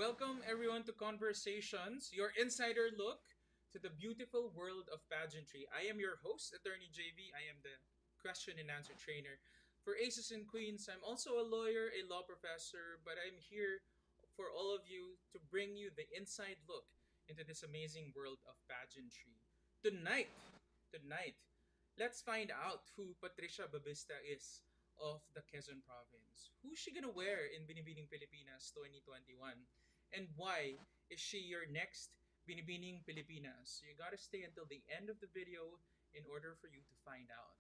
Welcome everyone to Conversations, your insider look to the beautiful world of pageantry. I am your host, Attorney JV. I am the question and answer trainer for Aces and Queens. I'm also a lawyer, a law professor, but I'm here for all of you to bring you the inside look into this amazing world of pageantry. Tonight, tonight, let's find out who Patricia Babista is of the Quezon Province. Who's she gonna wear in Binibining Pilipinas 2021? And why is she your next Binibining Pilipinas? You gotta stay until the end of the video in order for you to find out.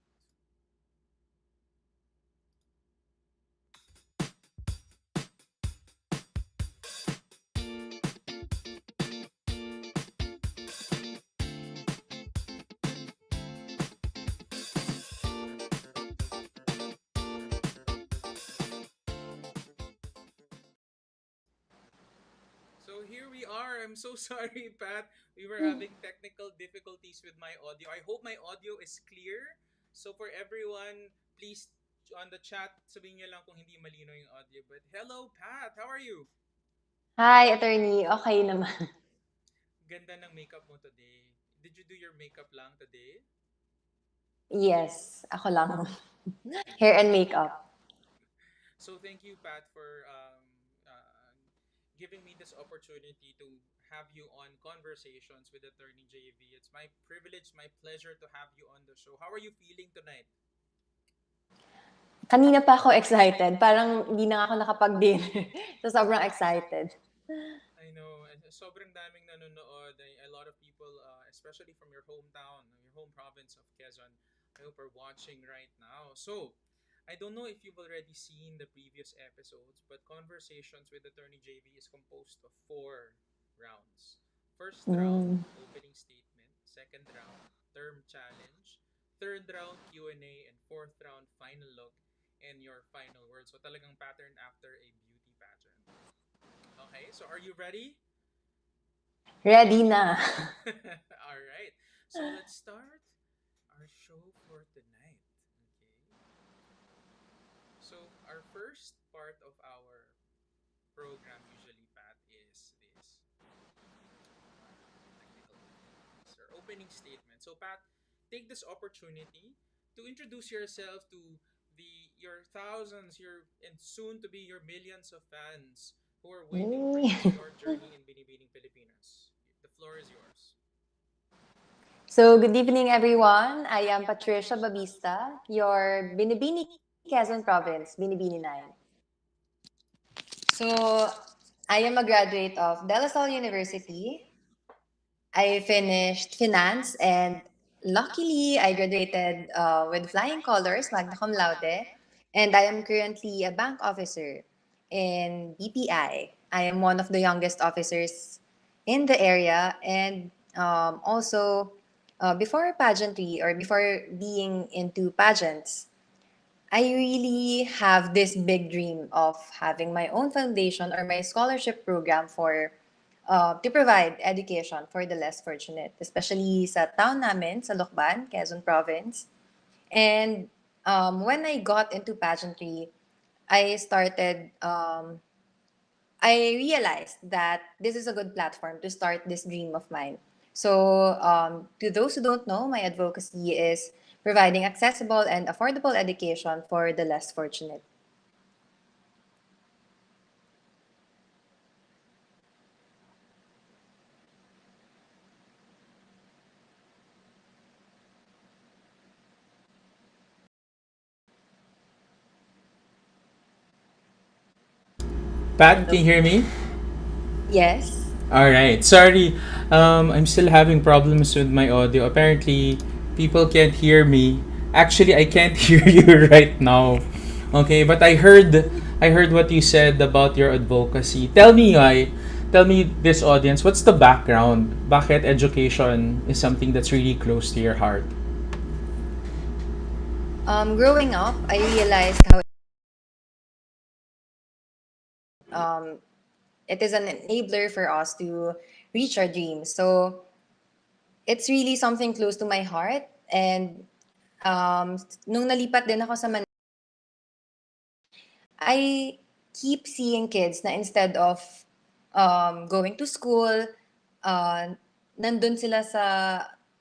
So here we are. I'm so sorry, Pat. We were having technical difficulties with my audio. I hope my audio is clear. So for everyone, please on the chat, sabihin niyo lang kung hindi malino yung audio. But hello, Pat. How are you? Hi, attorney. Okay naman. Ganda ng makeup mo today. Did you do your makeup lang today? Yes, ako lang. Hair and makeup. So thank you, Pat, for giving me this opportunity to have you on Conversations with Attorney JV. It's my privilege, my pleasure to have you on the show. How are you feeling tonight? Kanina pa ako excited. Parang hindi na ako nakapag-dinner. So, sobrang excited. I know, sobrang daming nanonood. A lot of people, especially from your hometown, your home province of Quezon, I hope are watching right now. So, I don't know if you've already seen the previous episodes, but Conversations with Attorney JV is composed of four rounds. First round, Mm. opening statement. Second round, term challenge. Third round, Q&A. And fourth round, final look and your final words. So talagang pattern after a beauty pageant. Okay, so are you ready? Ready na. All right. So let's start our show for tonight. Okay. So our first part of our program usually, Pat, is this technical difficulties or opening statement. So Pat, take this opportunity to introduce yourself to the your thousands, your and soon to be your millions of fans who are waiting for you in your journey in Binibining Pilipinas. The floor is yours. So, good evening, everyone. I am Patricia Babista, your Binibini, Quezon Province, Binibini 9. So, I am a graduate of De La Salle University. I finished finance and luckily I graduated with flying colors, magna cum laude, and I am currently a bank officer in BPI. I am one of the youngest officers in the area and also before pageantry or before being into pageants, I really have this big dream of having my own foundation or my scholarship program for to provide education for the less fortunate, especially sa town namin, sa Lokban, Quezon Province. And when I got into pageantry, I started, I realized that this is a good platform to start this dream of mine. So, to those who don't know, my advocacy is providing accessible and affordable education for the less fortunate. Pat, can Hello. you hear me? Yes. All right. Sorry, I'm still having problems with my audio. Apparently, people can't hear me. Actually, I can't hear you right now. Okay, but I heard what you said about your advocacy. Tell me this audience, what's the background? Bakit education is something that's really close to your heart? Growing up, I realized how um, it is an enabler for us to reach our dreams. So it's really something close to my heart. And nung nalipat din ako sa I keep seeing kids na instead of going to school, uh, nandun sila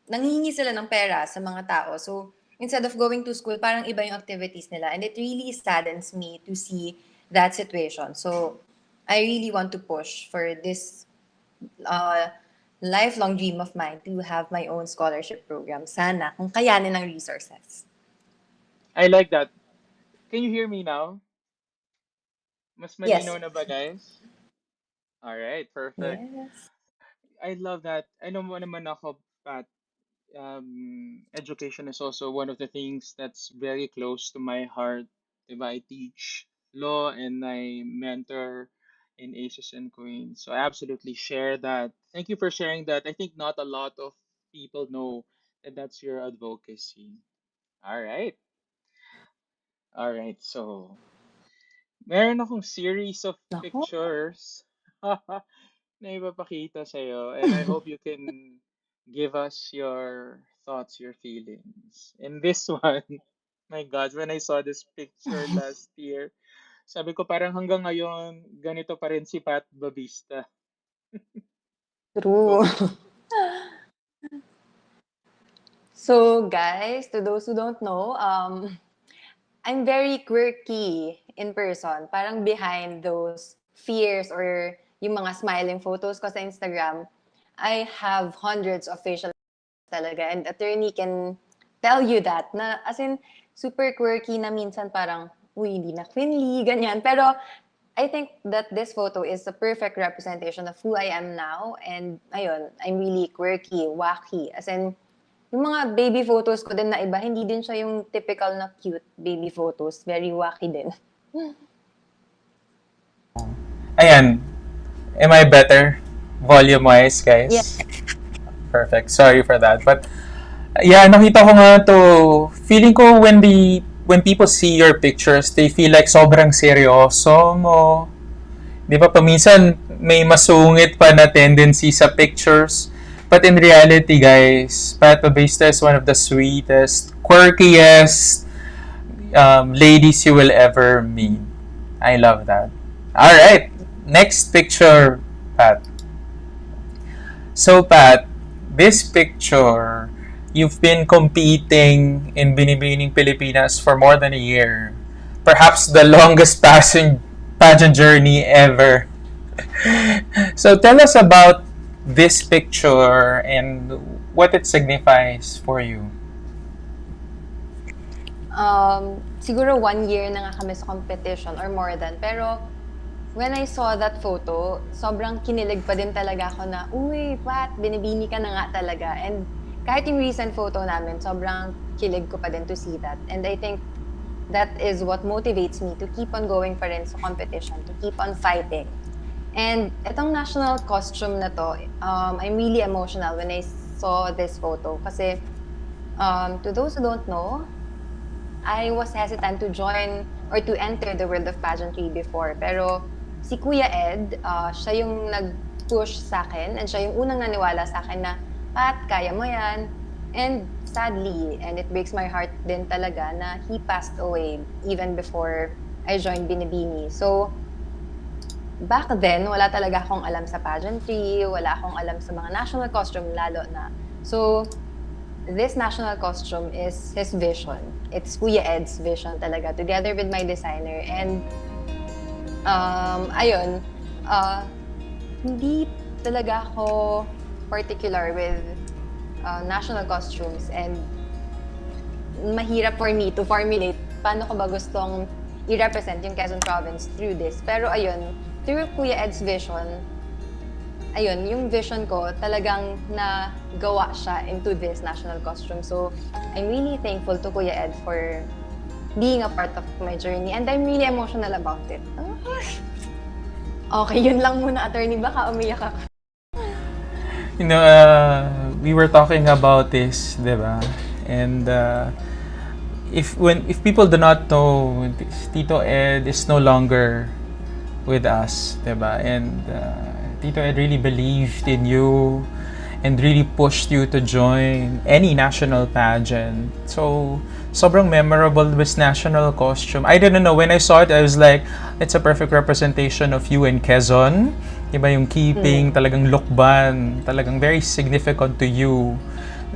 nanghihingi sila ng pera sa mga tao. So, instead of going to school, parang iba yung activities nila. And it really saddens me to see that situation. So, I really want to push for this uh, lifelong dream of mine to have my own scholarship program. Sana, kung kayanin ng resources. I like that. Can you hear me now? Mas Yes. malinaw na ba, guys? All right, perfect. Yes. I love that. I know mo naman ako, Pat. Education is also one of the things that's very close to my heart. Diba? I teach law and I mentor in Aces and Queens. So I absolutely share that. Thank you for sharing that. I think not a lot of people know that that's your advocacy. All right. All right. So meron akong series of Nako. pictures na ipapakita sa'yo, and I hope you can give us your thoughts, your feelings. In this one, my God, when I saw this picture last year, sabi ko parang hanggang ngayon, ganito pa rin si Pat Babista. True. Go. So, guys, to those who don't know, I'm very quirky in person. Parang behind those fears or yung mga smiling photos ko sa Instagram, I have hundreds of facial talaga. And attorney can tell you that. Na, as in, super quirky na minsan parang, uy, hindi na queenly, ganyan. Pero I think that this photo is a perfect representation of who I am now. And ayun, I'm really quirky, wacky. As in, yung mga baby photos ko din na iba, hindi din siya yung typical na cute baby photos. Very wacky din. Ayan. Am I better volume-wise, guys? Yes. Perfect. Sorry for that. But yeah, nakita ko nga to. Feeling ko when people see your pictures, they feel like sobrang seryoso mo. Di ba, paminsan may masungit pa na tendency sa pictures. But in reality, guys, Pat Babista is one of the sweetest, quirkiest ladies you will ever meet. I love that. All right, next picture, Pat. So, Pat, this picture, you've been competing in Binibining Pilipinas for more than a year. Perhaps the longest pageant journey ever. So, tell us about this picture and what it signifies for you. Siguro 1 year na nga kami sa competition or more than. Pero when I saw that photo, sobrang kinilig pa din talaga ako na, uy, Pat, binibini ka na nga talaga. And kahit yung recent photo namin, sobrang kilig ko pa din to see that. And I think that is what motivates me to keep on going pa rin sa competition, to keep on fighting. And itong national costume na to, I'm really emotional when I saw this photo. Kasi to those who don't know, I was hesitant to join or to enter the world of pageantry before. Pero si Kuya Ed, siya yung nag-push sa akin and siya yung unang naniwala sa akin na, Pat, kaya mo yan. And sadly, and it breaks my heart din talaga na he passed away even before I joined Binibini. So, back then, wala talaga akong alam sa pageantry, wala akong alam sa mga national costume lalo na. So, this national costume is his vision. It's Kuya Ed's vision talaga, together with my designer. And, ayun, hindi talaga ako particular with national costumes and mahirap for me to formulate paano ko ba gustong i-represent yung Quezon Province through this. Pero ayun, through Kuya Ed's vision, ayun, yung vision ko talagang nagawa siya into this national costume. So, I'm really thankful to Kuya Ed for being a part of my journey and I'm really emotional about it. Okay, yun lang muna, attorney. Baka umiyak ako. You know, we were talking about this, diba? And if people do not know, Tito Ed is no longer with us, diba? And Tito Ed really believed in you and really pushed you to join any national pageant. So, sobrang memorable this national costume. I didn't know. When I saw it, I was like, it's a perfect representation of you in Quezon. Iba yung keeping, talagang lukban, talagang very significant to you.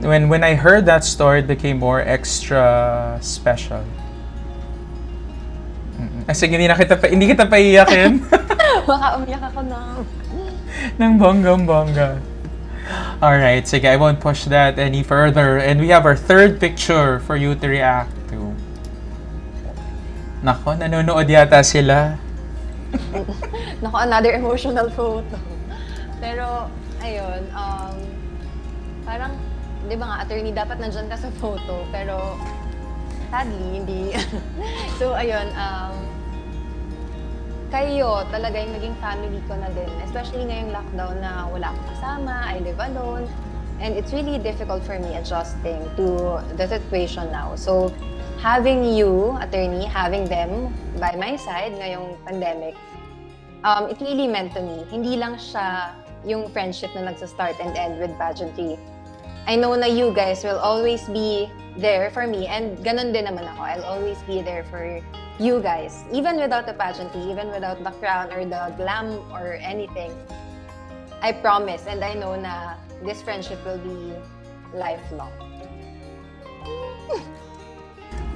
When I heard that story, it became more extra special. Sige, hindi kita paiyakin. Baka umiyak ako na. Ng bonggang-bongga. Alright, sige, I won't push that any further. And we have our third picture for you to react to. Nako, nanonood yata sila. Naku, another emotional photo. Pero, ayun, parang, di ba nga, attorney, dapat nandyan ka sa photo, pero sadly, hindi. So, ayun, kayo talaga yung naging family ko na din. Especially ngayong lockdown na wala akong kasama, I live alone. And it's really difficult for me adjusting to the situation now. So, having you, attorney, having them by my side ngayong pandemic, it really meant to me. Hindi lang siya yung friendship na nagsa-start and end with pageantry. I know na you guys will always be there for me, and ganun din naman ako. I'll always be there for you guys. Even without the pageantry, even without the crown or the glam or anything, I promise and I know na this friendship will be lifelong.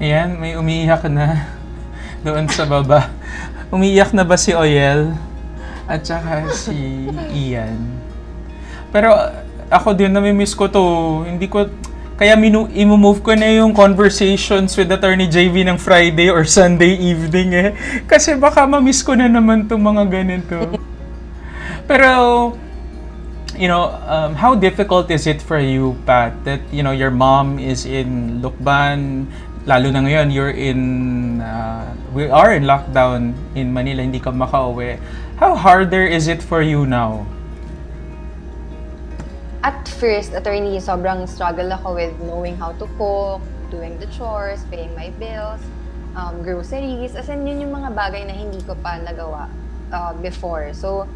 Ayan, may umiiyak na doon sa baba. Umiiyak na ba si Oyel? At saka si Ian? Pero ako din, nami-miss ko to. Hindi ko... Kaya i-move ko na yung conversations with Attorney JV ng Friday or Sunday evening eh. Kasi baka ma-miss ko na naman itong mga ganito. Pero, you know, how difficult is it for you, Pat, that, you know, your mom is in Lukban, lalo na ngayon, we are in lockdown in Manila, hindi ka makauwi. How harder is it for you now? At first, attorney, sobrang struggle ako with knowing how to cook, doing the chores, paying my bills, groceries. As in, yun yung mga bagay na hindi ko pa nagawa before. So,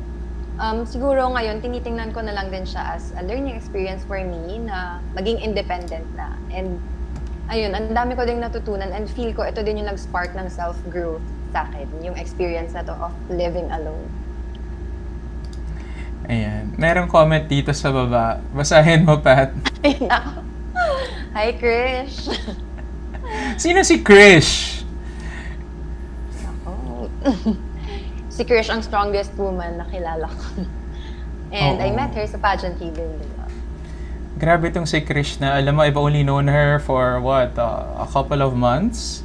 siguro ngayon, tinitingnan ko na lang din siya as a learning experience for me na maging independent na. And, ayun, ang dami ko ding natutunan and feel ko ito din yung nag-spark ng self-growth sa akin, yung experience na to of living alone. Ayan. Merong comment dito sa baba. Basahin mo, Pat. Ayun ako. Hi, Krish. Sino si Krish? Ako. Si Krish ang strongest woman na kilala ko. And I met her sa pageantry din. Grabe itong si Krish na, alam mo, I've only known her for a couple of months.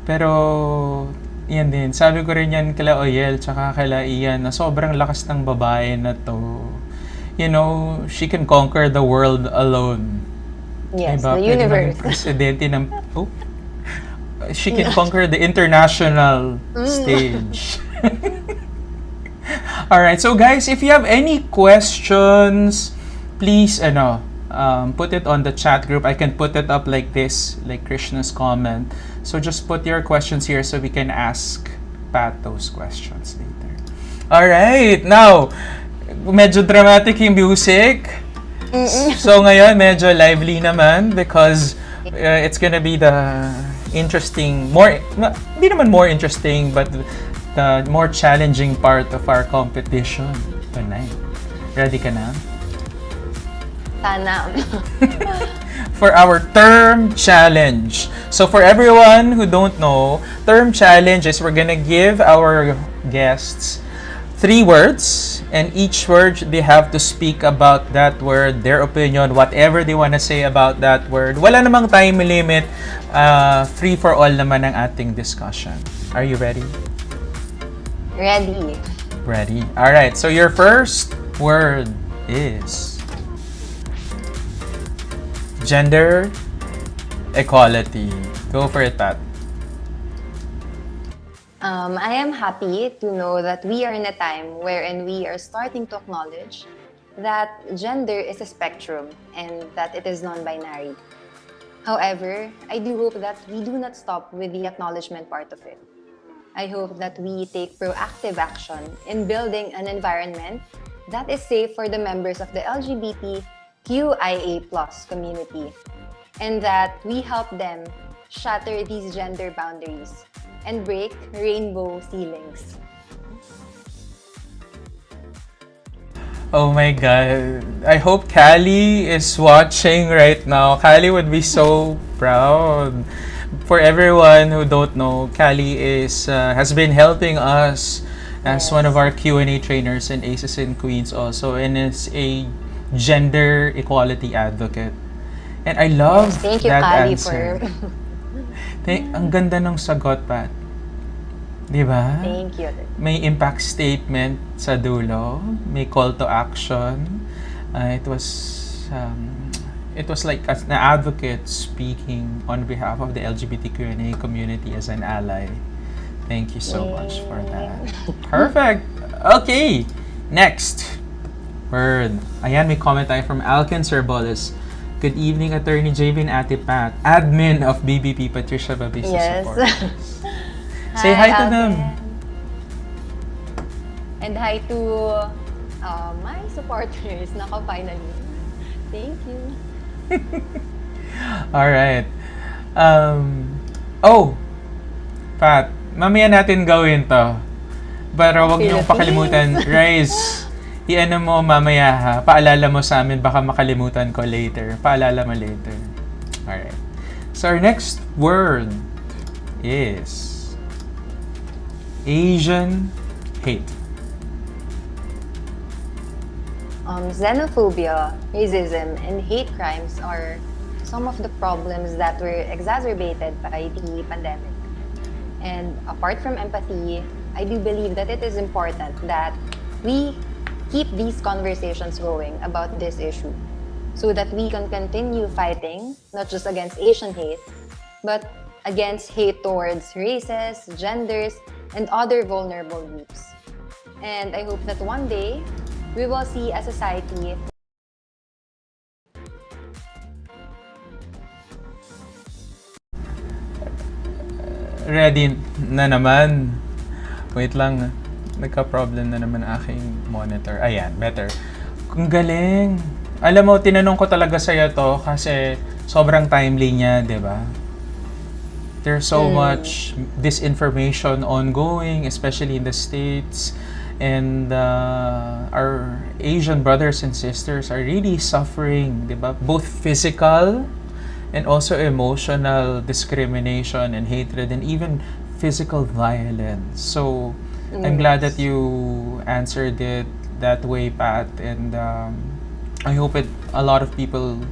Pero, yan din. Sabi ko rin yan kila Oyel tsaka kila Ian na sobrang lakas ng babae na to. You know, she can conquer the world alone. Yes, diba? the Pwede universe. maging presidente ng... Oh. She can conquer the international stage. Alright, so guys, if you have any questions, please, put it on the chat group. I can put it up like this, like Krishna's comment. So just put your questions here so we can ask Pat those questions later. Alright, now, medyo dramatic yung music. So ngayon, medyo lively naman because it's gonna be the interesting, hindi naman more interesting, but the more challenging part of our competition tonight. Ready ka na? Sana. For our term challenge. So for everyone who don't know, term challenge is we're gonna give our guests 3 words, and each word they have to speak about that word, their opinion, whatever they wanna say about that word. Wala namang time limit. Free for all naman ang ating discussion. Are you ready? Ready. Ready. Alright, so your first word is gender equality. Go for it, Pat. I am happy to know that we are in a time wherein we are starting to acknowledge that gender is a spectrum and that it is non-binary. However, I do hope that we do not stop with the acknowledgement part of it. I hope that we take proactive action in building an environment that is safe for the members of the LGBTQIA+ community, and that we help them shatter these gender boundaries and break rainbow ceilings. Oh my God. I hope Callie is watching right now. Callie would be so proud. For everyone who don't know, Callie has been helping us as one of Yes. our Q&A trainers in Aces and Queens also, and is a gender equality advocate. And I Yes. love Thank you, that Kali, answer. for Ang ganda ng sagot, Pat. Di ba? thank you. May impact statement sa dulo, may call to action. It was like as an advocate speaking on behalf of the LGBTQIA community as an ally. Thank you so much for that. Yay. Perfect. Okay. Next word. Ayan, may comment tayo from Alkin Cerboles. Good evening, Attorney JV and Atty Pat, admin of BBP Patricia Babista Yes. Supporters. Say hi to them. Alvin. And hi to my supporters. Nako, finally. Thank you. All right. Oh, Pat, mamaya natin gawin to. Pero wag niyong pakalimutan. Rice, i-ano mo mamaya ha. Paalala mo sa amin, baka makalimutan ko later. Paalala mo later. Alright. So our next word is Asian hate. Xenophobia, racism, and hate crimes are some of the problems that were exacerbated by the pandemic. And apart from empathy, I do believe that it is important that we keep these conversations going about this issue so that we can continue fighting not just against Asian hate, but against hate towards races, genders, and other vulnerable groups. And I hope that one day we will see a society. Ready na naman. Wait lang. Nagka-problem na naman ang aking monitor. Ayan, better. Kung galing. Alam mo, tinanong ko talaga sa'yo to kasi sobrang timely niya, di ba? There's so much disinformation ongoing, especially in the States. And our Asian brothers and sisters are really suffering, di ba? Both physical and also emotional discrimination and hatred and even physical violence. So, I'm glad that you answered it that way, Pat. And I hope a lot of people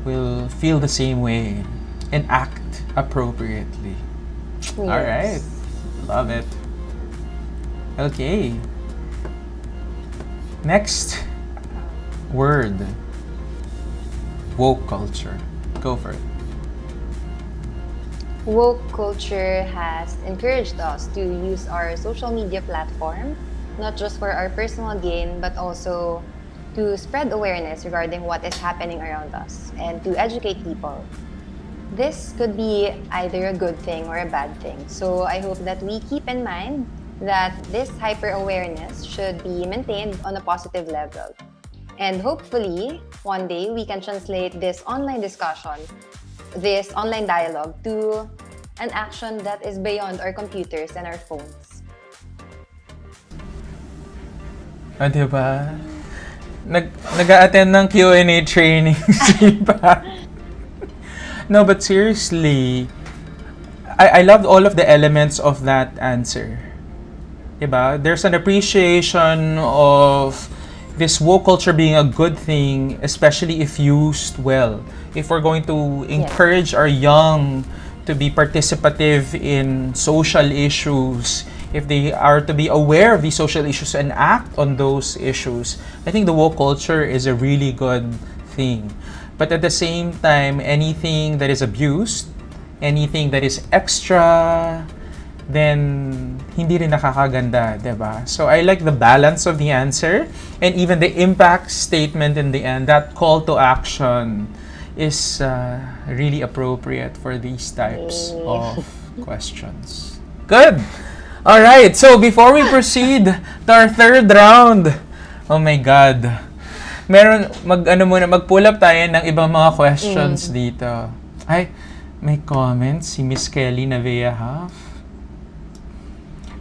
will feel the same way and act appropriately. All right. Love it. Okay. Next word. Woke culture. Go for it. Woke culture has encouraged us to use our social media platform not just for our personal gain but also to spread awareness regarding what is happening around us and to educate people. This could be either a good thing or a bad thing. So I hope that we keep in mind that this hyper-awareness should be maintained on a positive level. And hopefully, one day we can translate this online discussion, this online dialogue to an action that is beyond our computers and our phones. Diba? Nag-a-attend ng Q&A training si Pat. No, but seriously, I loved all of the elements of that answer. Diba? There's an appreciation of this woke culture being a good thing, especially if used well. If we're going to encourage our young to be participative in social issues, if they are to be aware of these social issues and act on those issues, I think the woke culture is a really good thing. But at the same time, anything that is abused, anything that is extra, then hindi rin nakakaganda, diba? So I like the balance of the answer and even the impact statement in the end, that call to action is really appropriate for these types of questions. Good! Alright, so before we proceed to our third round, oh my God, mag-pull up tayo ng ibang mga questions dito. Ay, may comments si Miss Kelly Navea Huff.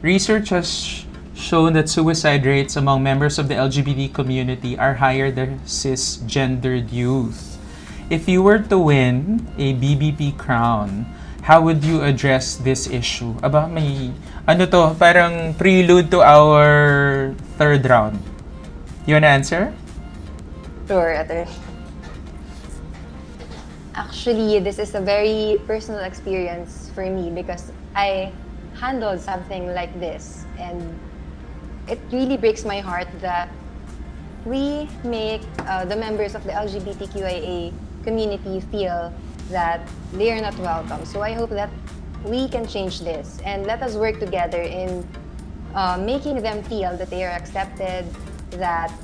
Research has shown that suicide rates among members of the LGBT community are higher than cisgendered youth. If you were to win a BBP crown, how would you address this issue? Aba, may, ano to, parang prelude to our third round. You wanna answer? Sure, Atty. Actually, this is a very personal experience for me because I handled something like this, and it really breaks my heart that we make the members of the LGBTQIA community feel that they are not welcome. So I hope that we can change this, and let us work together in making them feel that they are accepted, that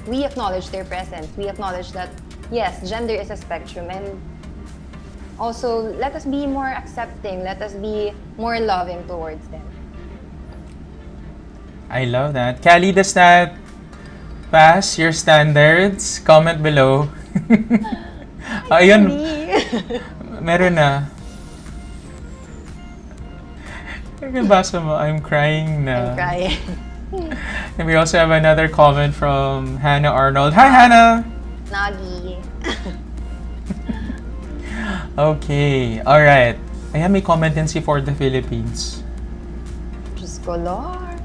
we acknowledge their presence, we acknowledge that yes, gender is a spectrum, and also let us be more accepting, let us be more loving towards them. I love that. Callie, does that pass your standards? Comment below. Ayun, meron na. Nabasa mo, I'm crying na. I'm crying. And we also have another comment from Hannah Arnold. Hi, Hannah! Nagi. Okay, alright. Ayan, may comment din si For the Philippines. Diyos ko, Lord.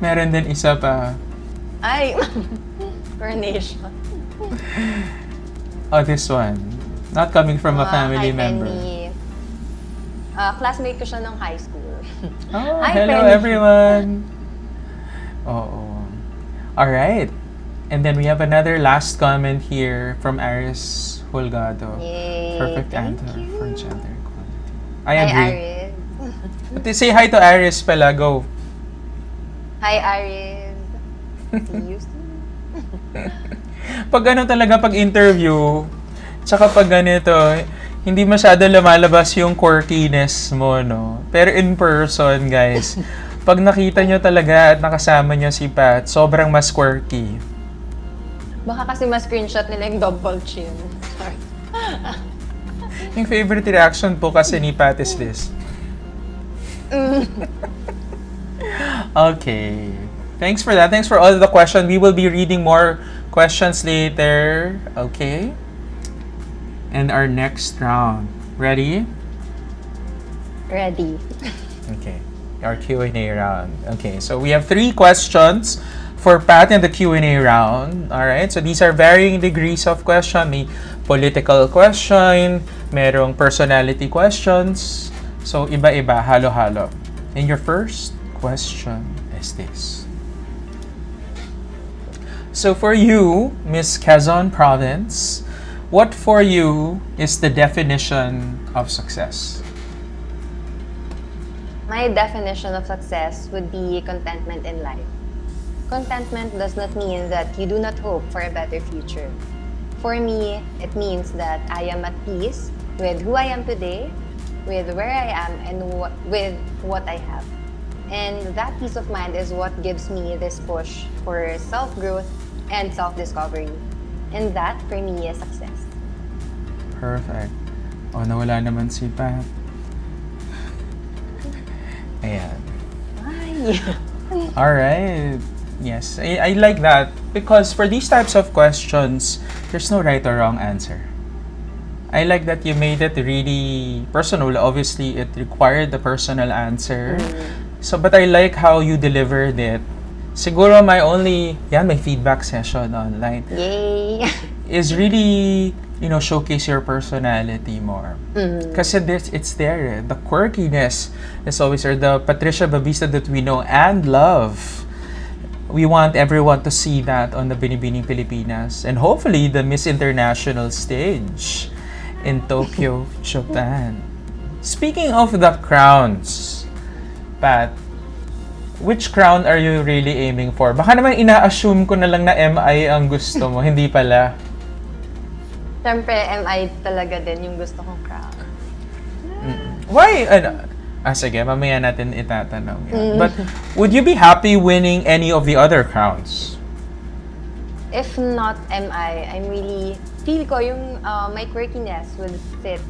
Meron din isa pa. Ay, coronation. Oh, this one. Not coming from a family Hi, member. Penny. Classmate ko siya nung high school. Oh, Hi, hello Penny. everyone! Oo. Alright. And then we have another last comment here from Aris Holgado. Yay, Perfect thank answer you. for gender equality. I Hi, agree. Aris. Say hi to Aris pala. Go. Hi, Aris. See you soon. Pag ano talaga, pag interview, tsaka pag ganito, hindi masyado lumalabas yung quirkiness mo, no? Pero in person, guys, pag nakita nyo talaga at nakasama nyo si Pat, sobrang mas quirky. Baka kasi ma-screenshot nila yung double chin. Sorry. Yung favorite reaction po kasi ni Pat is this. Okay. Thanks for that. Thanks for all the questions. We will be reading more questions later. Okay. And our next round. Ready? Ready. Okay. Our Q&A round. Okay. So we have 3 questions for Pat in the Q&A round. All right. So these are varying degrees of question. May political question, merong personality questions. So iba-iba, halo-halo. And your first question is this. So for you, Miss Quezon Province, what for you is the definition of success? My definition of success would be contentment in life. Contentment does not mean that you do not hope for a better future. For me, it means that I am at peace with who I am today, with where I am, and with what I have. And that peace of mind is what gives me this push for self-growth and self-discovery. And that, for me, is success. Perfect. Oh, nawala naman si Pat. Ayan. Ay. Alright. Yes, I like that. Because for these types of questions, there's no right or wrong answer. I like that you made it really personal. Obviously, it required the personal answer. So, but I like how you delivered it. Siguro my only, may feedback session online. Yay! Is really, showcase your personality more. Kasi it's there. The quirkiness is always there. The Patricia Babista that we know and love. We want everyone to see that on the Binibini Pilipinas. And hopefully, the Miss International stage in Tokyo, Japan. Speaking of the crowns, Pat, which crown are you really aiming for? Baka naman ina-assume ko na lang na MI ang gusto mo, hindi pala. Siyempre, MI talaga din yung gusto kong crown. Why? Sige, mamaya natin itatanong yan. But would you be happy winning any of the other crowns? If not MI, I'm really, feel ko yung my quirkiness would fit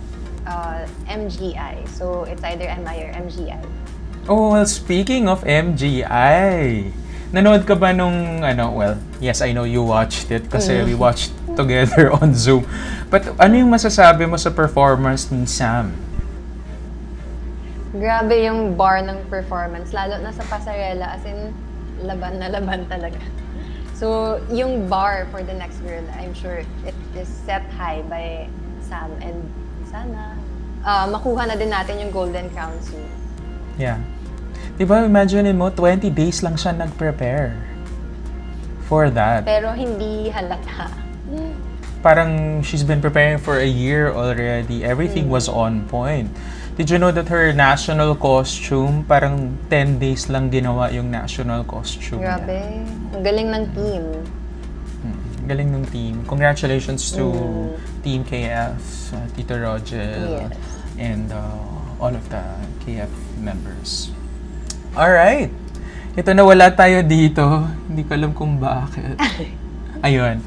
MGI. So, it's either MI or MGI. Oh, well, speaking of MGI, nanood ka ba nung, well, yes, I know you watched it kasi we watched together on Zoom. But ano yung masasabi mo sa performance ni Sam? Grabe yung bar ng performance, lalo na sa pasarela, as in, laban na laban talaga. So, yung bar for the next girl, I'm sure it is set high by Sam, and sana makuha na din natin yung golden crown soon. Yeah. Diba, imagine mo, 20 days lang siya nag-prepare for that. Pero hindi halata. Parang she's been preparing for a year already. Everything was on point. Did you know that her national costume, parang 10 days lang ginawa yung national costume niya? Grabe. Ang galing ng team. Galing ng team. Congratulations to Team KF, Tito Rogel, and all of the KF members. Alright. Ito na, wala tayo dito. Hindi ko alam kung bakit. Ayun.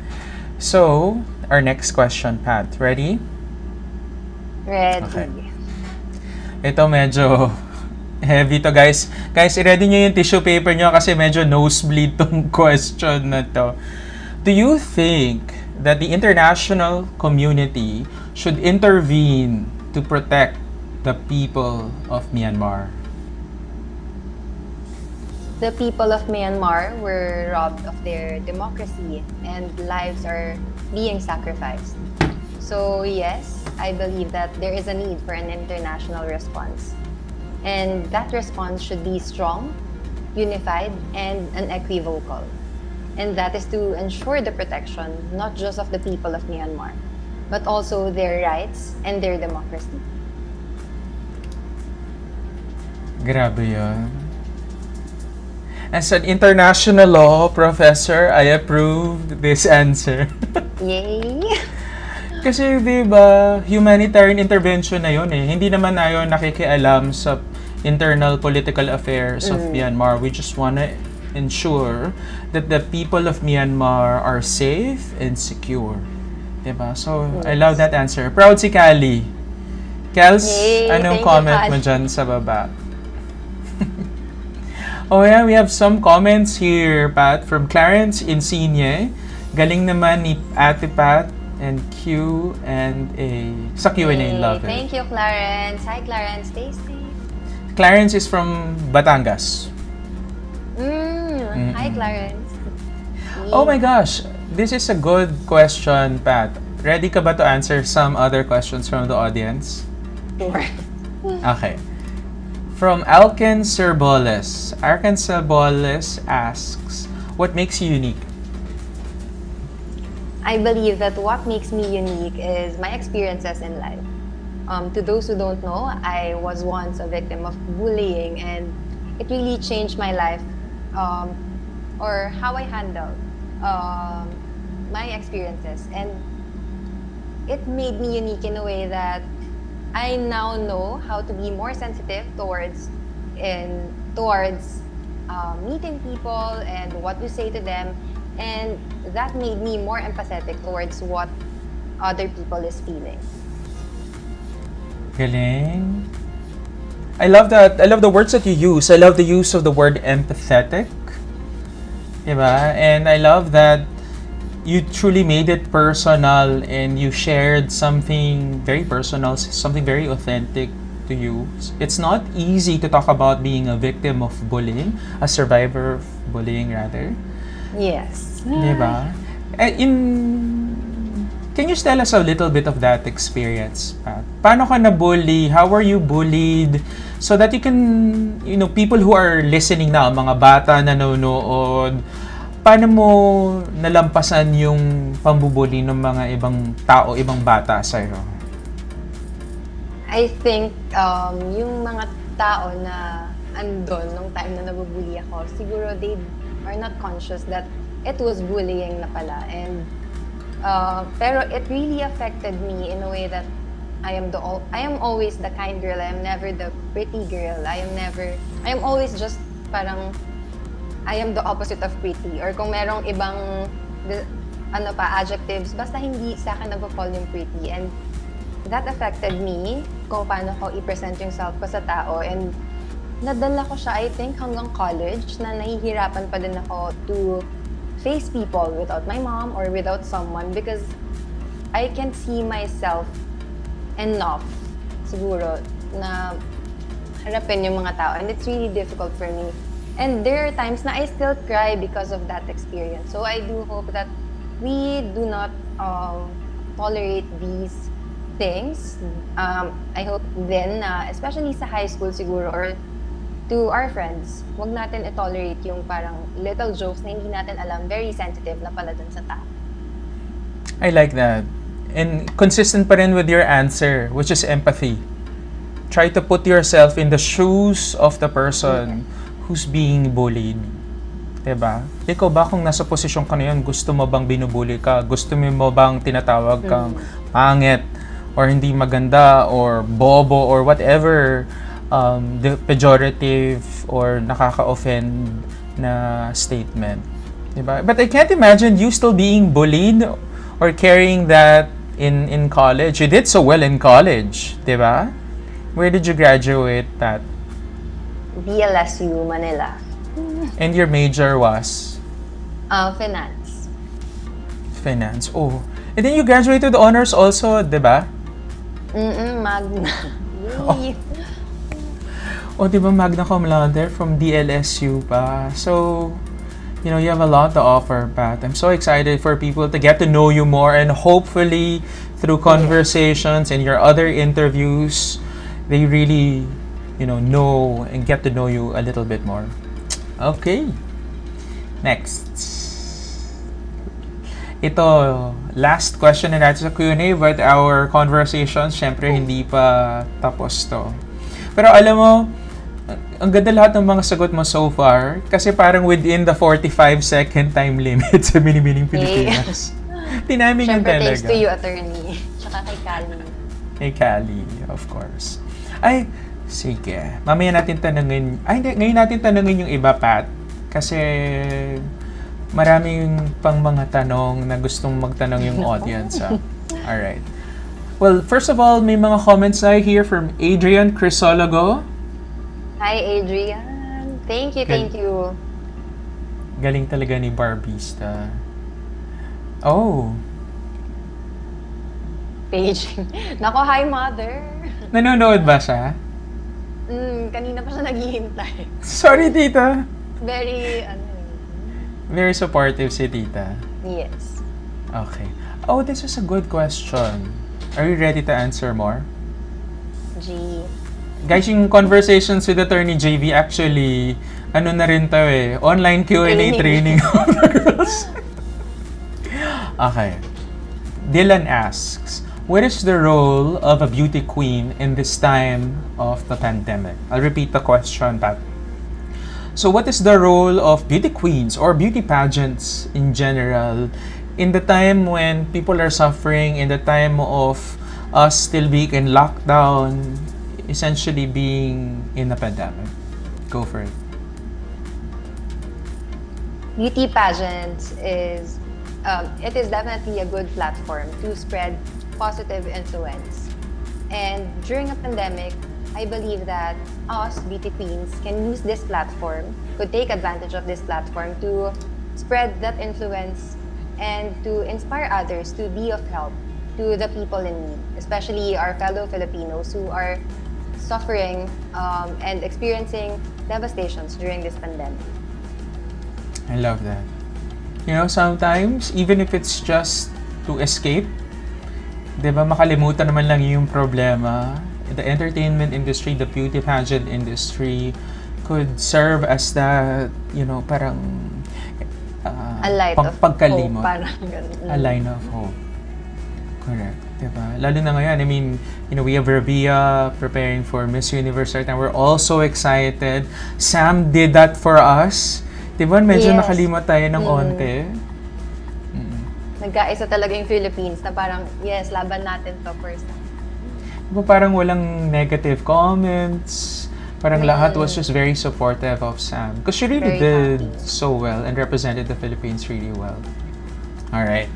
So, our next question, Pat. Ready? Ready. Okay. Ito medyo heavy to, guys. Guys, i-ready nyo yung tissue paper nyo kasi medyo nosebleed tong question na to. Do you think that the international community should intervene to protect the people of Myanmar? The people of Myanmar were robbed of their democracy and lives are being sacrificed. So yes, I believe that there is a need for an international response. And that response should be strong, unified, and unequivocal. And that is to ensure the protection not just of the people of Myanmar, but also their rights and their democracy. Grabe yun. As an international law professor, I approve this answer. Yay! Kasi diba, humanitarian intervention na yun eh. Hindi naman na yun nakikialam sa internal political affairs of Myanmar. We just wanna ensure that the people of Myanmar are safe and secure. Diba? So, I love that answer. Proud si Kali. Kels, Yay, anong thank you, comment Kali. mo dyan sa baba? Oh yeah, we have some comments here, Pat, from Clarence Insigne. Galing naman ni Ate Pat and Q and A. Sa Q&A, Yay, love it. thank you, Clarence. Hi, Clarence. Stay safe. Clarence is from Batangas. Hi, Clarence. Oh my gosh, this is a good question, Pat. Ready ka ba to answer some other questions from the audience? Sure. Okay. From Alken Serboles. Alken Serboles asks, what makes you unique? I believe that what makes me unique is my experiences in life. To those who don't know, I was once a victim of bullying, and it really changed my life, or how I handled my experiences. And it made me unique in a way that I now know how to be more sensitive towards meeting people and what to say to them. And that made me more empathetic towards what other people is feeling. Galing. I love that. I love the words that you use. I love the use of the word empathetic. Diba? And I love that you truly made it personal and you shared something very personal, something very authentic to you. It's not easy to talk about being a victim of bullying, a survivor of bullying rather. Yes. Diba? Can you tell us a little bit of that experience, Pat? Paano ka na-bully? How were you bullied? So that you can, people who are listening na, mga bata na nanonood, paano mo nalampasan yung pambubuli ng mga ibang tao, ibang bata sa'yo? I think yung mga tao na andon nung time na nabubuli ako, siguro they are not conscious that it was bullying na pala. And pero it really affected me in a way that I am always the kind girl. I am never the pretty girl. I am always just parang I am the opposite of pretty. Or kung merong ibang adjectives, basta hindi sa akin nagpa-fall yung pretty. And that affected me kung paano ko i-present yung self ko sa tao. And nadala ko siya, I think, hanggang college na nahihirapan pa din ako to face people without my mom or without someone because I can see myself enough, siguro, na harapin yung mga tao. And it's really difficult for me. And there are times na I still cry because of that experience. So I do hope that we do not tolerate these things. I hope then, especially sa high school siguro, or to our friends, wag natin i-tolerate yung parang little jokes na hindi natin alam, very sensitive na pala dun sa tao. I like that. And consistent pa rin with your answer, which is empathy. Try to put yourself in the shoes of the person who's being bullied. Diba? Ikaw ba kung nasa posisyon ka na yun, gusto mo bang binubuli ka? Gusto mo bang tinatawag kang pangit or hindi maganda or bobo or whatever the pejorative or nakaka-offend na statement? Diba? But I can't imagine you still being bullied or carrying that in college. You did so well in college, diba? Where did you graduate at? BLSU, Manila. And your major was? Finance. Finance. Oh. And then you graduated honors also, diba? Magna. Oh. Oh, diba magna cum laude from DLSU pa. So, you know, you have a lot to offer, Pat. I'm so excited for people to get to know you more and hopefully through conversations and your other interviews, they really, you know and get to know you a little bit more. Okay. Next. Ito, last question na natin sa Q&A, but our conversation, syempre, hindi pa tapos to. Pero alam mo, ang ganda lahat ng mga sagot mo so far, kasi parang within the 45-second time limit sa Binibining Pilipinas. Tinaming yun Syempre, talaga. thanks to you, attorney. Tsaka kay Kali. Kay Kali, of course. Ay, sige. Mamaya natin tanungin. Ay, hindi. Ngayon natin tanungin yung iba, Pat. Kasi maraming pang mga tanong na gustong magtanong yung audience. Alright. Well, first of all, may mga comments I hear from Adrian Crisologo. Hi, Adrian. Thank you, thank you. Galing talaga ni Babista. Oh. Paging. Nako, hi, mother. Nanonood ba siya? Kanina pa siya naghihintay. Sorry, tita. Very supportive si tita. Yes. Okay. Oh, this is a good question. Are you ready to answer more? G. Guys, yung conversations with Attorney JV actually, ano na rin to online Q&A training of the girls. Okay. Dylan asks, what is the role of a beauty queen in this time of the pandemic? I'll repeat the question, Pat. So what is the role of beauty queens or beauty pageants in general in the time when people are suffering, in the time of us still being in lockdown, essentially being in a pandemic? Go for it. Beauty pageants is, it is definitely a good platform to spread positive influence. And during a pandemic, I believe that us, beauty queens, can use this platform, could take advantage of this platform to spread that influence and to inspire others to be of help to the people in need, especially our fellow Filipinos who are suffering and experiencing devastations during this pandemic. I love that. You know, sometimes, even if it's just to escape, di ba makalimutan naman lang yung problema, the entertainment industry, the beauty pageant industry could serve as that, parang a light of pagkalimot. hope, parang ganun. A line of hope. Correct. Diba? Lalo na ngayon, I mean, we have Rabia preparing for Miss Universe right now. We're all so excited. Sam did that for us. Diba? Medyo Yes. nakalimot tayo ng onte. Nagkaisa talaga yung Philippines na parang, yes, laban natin to first. Diba parang walang negative comments. Parang lahat was just very supportive of Sam. Because she really Very did happy. so well and represented the Philippines really well. Alright.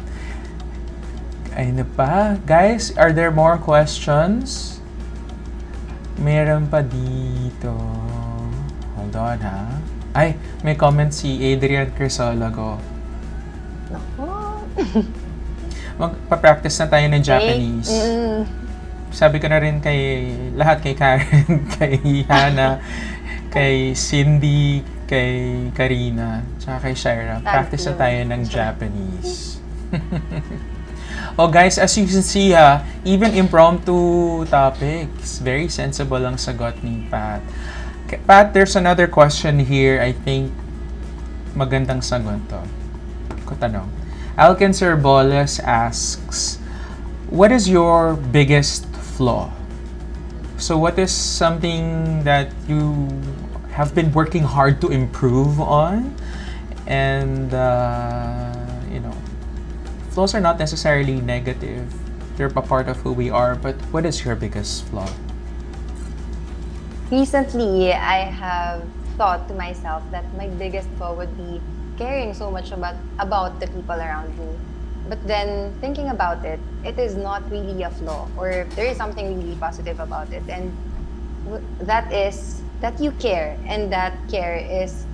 Ano pa? Guys, are there more questions? Meron pa dito. Hold on, ha? Ay, may comment si Adrian Crisologo. Naku. Magpa-practice na tayo ng Japanese. Sabi ko na rin kay lahat, kay Karen, kay Hana, kay Cindy, kay Karina, tsaka kay Shaira. Practice na tayo ng Japanese. Oh guys, as you can see even impromptu topics, very sensible ang sagot ni Pat. Pat, there's another question here. I think magandang sagot to. Ko tanong. Alken Serboles asks, what is your biggest flaw? So what is something that you have been working hard to improve on? And, flaws are not necessarily negative. They're a part of who we are. But what is your biggest flaw? Recently, I have thought to myself that my biggest flaw would be caring so much about the people around me. But then, thinking about it, it is not really a flaw, or there is something really positive about it. And that is that you care, and that care is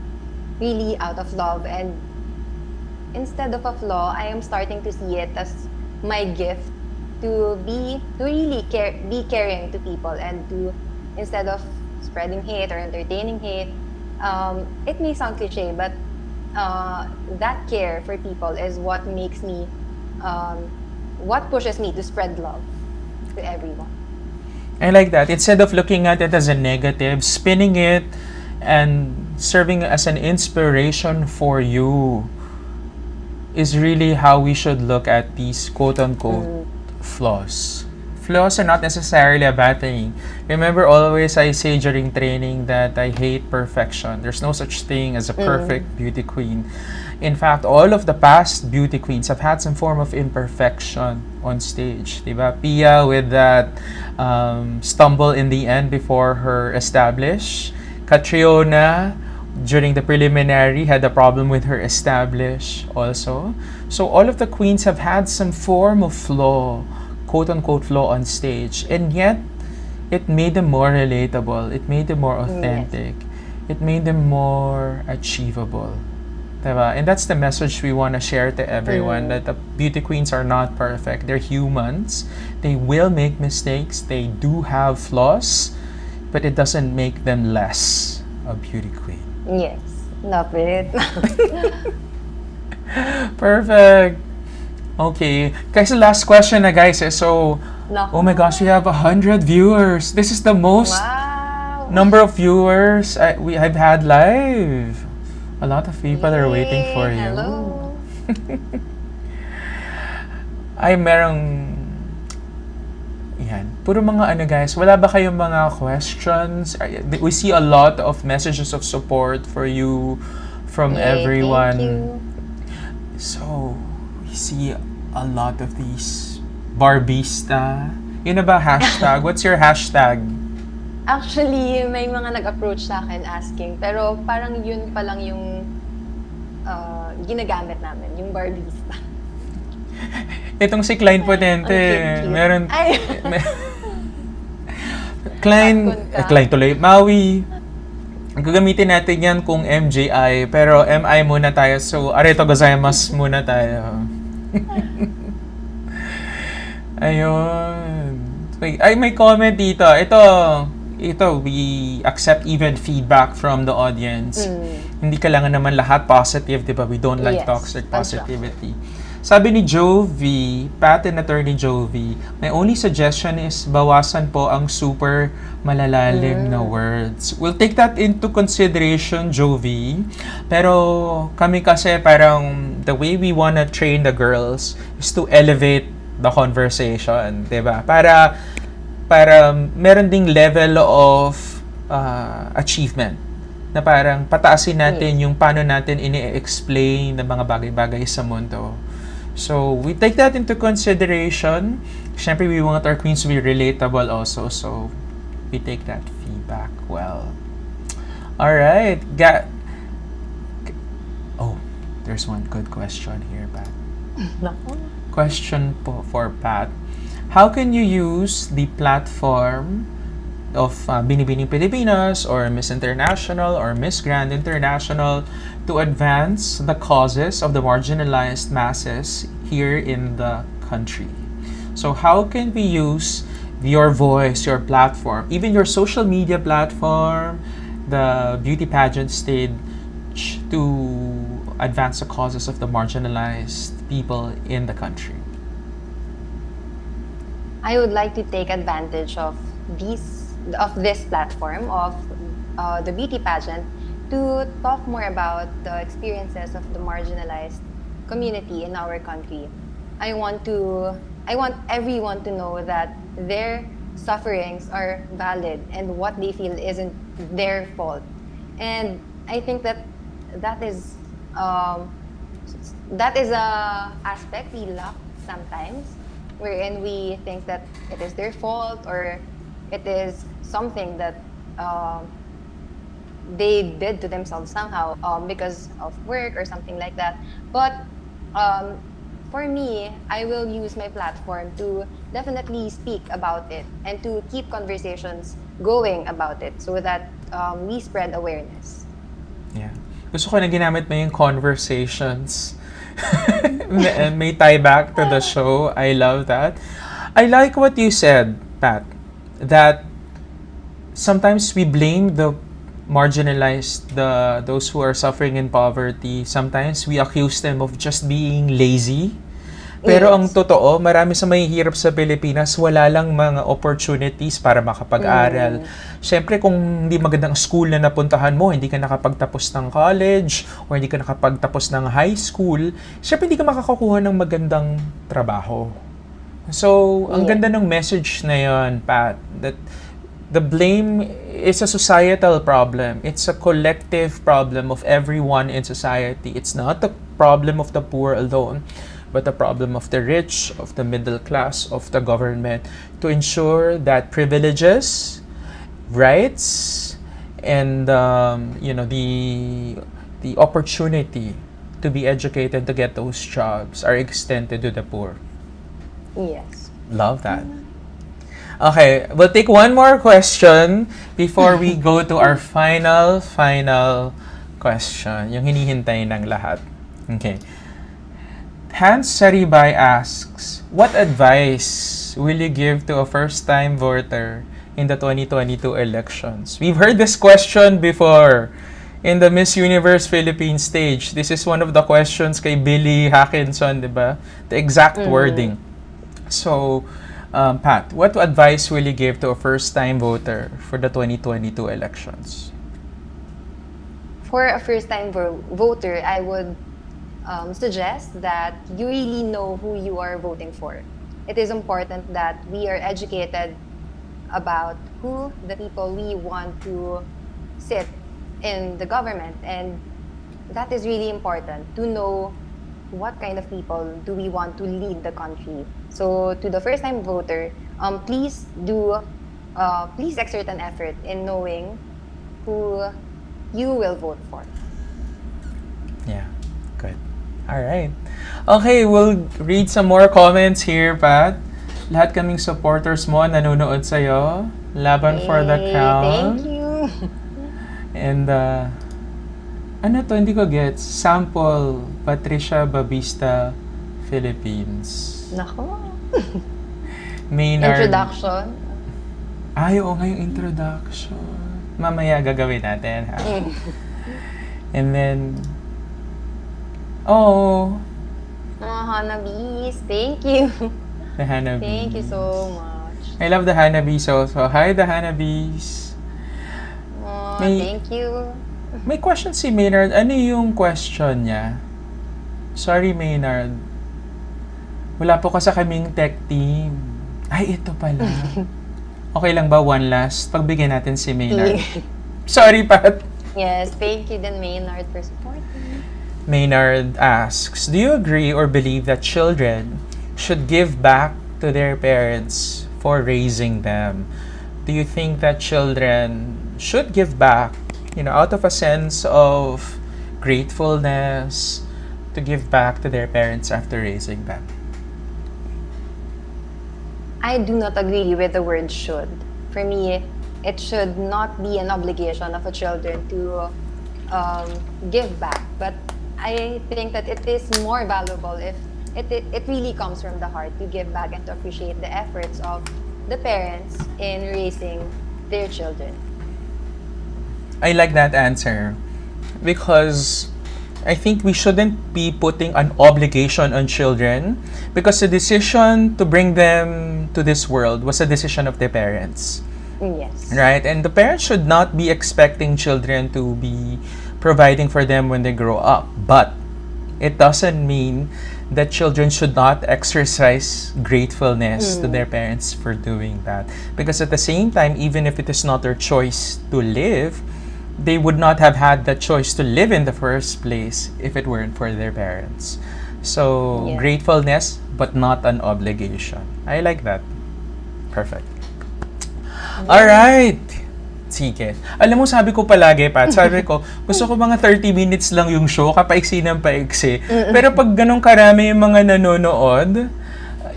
really out of love. And instead of a flaw, I am starting to see it as my gift to really be caring to people, and to, instead of spreading hate or entertaining hate, it may sound cliche, but that care for people is what makes me, what pushes me to spread love to everyone. I like that. Instead of looking at it as a negative, spinning it and serving as an inspiration for you is really how we should look at these quote-unquote flaws. Flaws are not necessarily a bad thing. Remember, always I say during training that I hate perfection. There's no such thing as a perfect beauty queen. In fact, all of the past beauty queens have had some form of imperfection on stage. Diba? Pia with that stumble in the end before her establish. Catriona, during the preliminary, had a problem with her establish also. So all of the queens have had some form of flaw, quote-unquote flaw on stage. And yet, it made them more relatable. It made them more authentic. It made them more achievable. Diba? And that's the message we want to share to everyone, that the beauty queens are not perfect. They're humans. They will make mistakes. They do have flaws, but it doesn't make them less a beauty queen. Yes, love it. Perfect. Okay. Guys, the last question na guys. So, oh my gosh, we have 100 viewers. This is the most number of viewers I've had live. A lot of people are waiting for you. Hello. Ay, merong... Yan. Puro mga guys. Wala ba kayong mga questions? We see a lot of messages of support for you from everyone. Thank you. So, we see a lot of these Babista. Yun na ba hashtag? What's your hashtag? Actually, may mga nag-approach sa akin asking, pero parang yun pa lang yung ginagamit namin, yung Babista. Itong si Klein Potente, Cute. meron... Ay! Klein tuloy, Maui. Gagamitin natin yan kung MJI, pero MI muna tayo. So, arigatou gozaimasu muna tayo. Ayun. May comment dito. Ito, we accept even feedback from the audience. Hindi kailangan naman lahat positive, di ba? We don't like toxic positivity. Sabi ni Jovi, patent attorney Jovi, my only suggestion is bawasan po ang super malalalim na words. We'll take that into consideration, Jovi. Pero kami kasi parang the way we wanna train the girls is to elevate the conversation, di ba? Para meron ding level of achievement na parang pataasin natin yung paano natin ini-explain ng mga bagay-bagay sa mundo. So, we take that into consideration. Siyempre, we want our queens to be relatable also. So, we take that feedback well. Alright. There's one good question here, Pat. Question for Pat. How can you use the platform of Binibini Pilipinas or Miss International or Miss Grand International to advance the causes of the marginalized masses here in the country. So how can we use your voice, your platform, even your social media platform, the beauty pageant stage to advance the causes of the marginalized people in the country? I would like to take advantage of this platform of the beauty pageant to talk more about the experiences of the marginalized community in our country. I want everyone to know that their sufferings are valid and what they feel isn't their fault. And I think that is um, that is a aspect we lack sometimes, wherein we think that it is their fault or it is something that they did to themselves somehow because of work or something like that. But um, for me, I will use my platform to definitely speak about it and to keep conversations going about it so that we spread awareness. Yeah. Gusto ko na ginamit mo yung conversations. May tie back to the show. I love that. I like what you said, Pat, that sometimes we blame the marginalized, those who are suffering in poverty. Sometimes we accuse them of just being lazy. Pero ang Yes. totoo, marami sa mahihirap sa Pilipinas, wala lang mga opportunities para makapag-aral. Siyempre, kung hindi magandang school na napuntahan mo, hindi ka nakapagtapos ng college, or hindi ka nakapagtapos ng high school, siyempre hindi ka makakakuha ng magandang trabaho. So, ang Yeah. ganda ng message na yon, Pat, that the blame is a societal problem. It's a collective problem of everyone in society. It's not the problem of the poor alone, but the problem of the rich, of the middle class, of the government, to ensure that privileges, rights, and the opportunity to be educated to get those jobs are extended to the poor. Yes. Love that. Okay, we'll take one more question before we go to our final question, yung hinihintay ng lahat. Okay. Hans Saribay asks, what advice will you give to a first-time voter in the 2022 elections? We've heard this question before in the Miss Universe Philippines stage. This is one of the questions kay Billy Hackinson, di ba? The exact wording. So, Pat, what advice will you give to a first-time voter for the 2022 elections? For a first-time voter, I would suggest that you really know who you are voting for. It is important that we are educated about who the people we want to sit in the government, and that is really important to know what kind of people do we want to lead the country. So to the first-time voter, please exert an effort in knowing who you will vote for. Yeah, good. All right. Okay, we'll read some more comments here, Pat. Lahat kaming supporters mo nanonood sa'yo. Laban for the crown. Thank you. And, ano to? Hindi ko gets. Sample, Patricia Babista, Philippines. Nako. Maynard. Introduction. Ay, oo nga yung introduction. Mamaya gagawin natin, ha? And then, oh, Hanabis, thank you. the Hanabis. Thank you so much. I love the Hanabis also. Hi, the Hanabis. Thank you. May question si Maynard. Ano yung question niya? Sorry, Maynard. Wala po kasi kaming tech team. Ay, ito pala. Okay lang ba one last? Pagbigyan natin si Maynard. Sorry, Pat. Yes, thank you then Maynard for supporting. Maynard asks, do you agree or believe that children should give back to their parents for raising them? Do you think that children should give back, out of a sense of gratefulness, to give back to their parents after raising them? I do not agree with the word should. For me, it should not be an obligation of a children to give back. But I think that it is more valuable if it really comes from the heart to give back and to appreciate the efforts of the parents in raising their children. I like that answer because I think we shouldn't be putting an obligation on children because the decision to bring them to this world was a decision of their parents. Yes. Right? And the parents should not be expecting children to be providing for them when they grow up. But it doesn't mean that children should not exercise gratefulness to their parents for doing that. Because at the same time, even if it is not their choice to live, they would not have had the choice to live in the first place if it weren't for their parents. So, Yeah. gratefulness, but not an obligation. I like that. Perfect. Alright. Sige. Alam mo, sabi ko palagi, Pat, sabi ko, gusto ko mga 30 minutes lang yung show, kapaiksi ng paiksi. Pero pag ganun karami yung mga nanonood,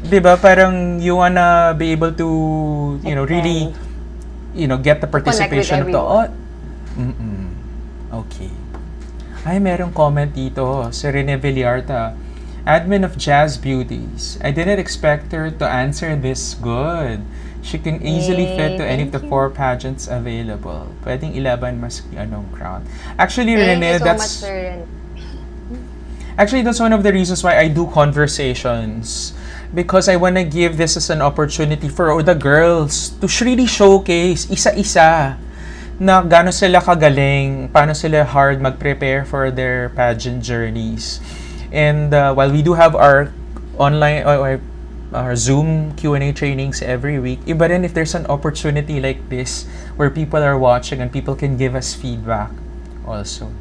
di ba, parang you wanna be able to, really, get the participation of the Okay. Ay, merong comment dito. Si Rene Villarta, admin of Jazz Beauties. I didn't expect her to answer this good. She can easily fit to any of the 4 pageants available. Pwedeng ilaban maski anong crown. Actually, Thank Rene, you so that's... much, Sir Rene. Actually, that's one of the reasons why I do conversations. Because I want to give this as an opportunity for the girls to really showcase isa-isa na gaano sila kagaling, paano sila hard mag-prepare for their pageant journeys. And while we do have our online or our Zoom Q&A trainings every week, iba rin if there's an opportunity like this where people are watching and people can give us feedback also.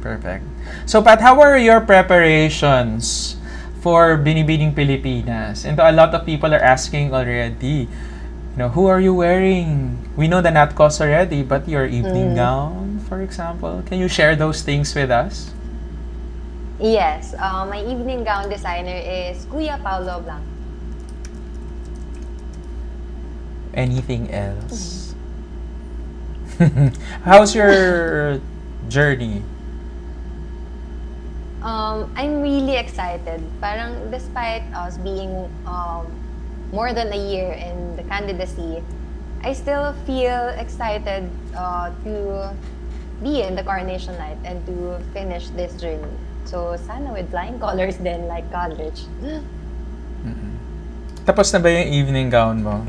Perfect. So Pat, how are your preparations for Binibining Pilipinas? And a lot of people are asking already, who are you wearing? We know the Natcos already, but your evening gown, for example, can you share those things with us? Yes, my evening gown designer is Kuya Paulo Blanco. Anything else? How's your journey? I'm really excited. Parang despite us being more than a year in the candidacy, I still feel excited to be in the coronation night and to finish this journey. So, sana with flying colors then like college. Tapos na ba yung evening gown mo?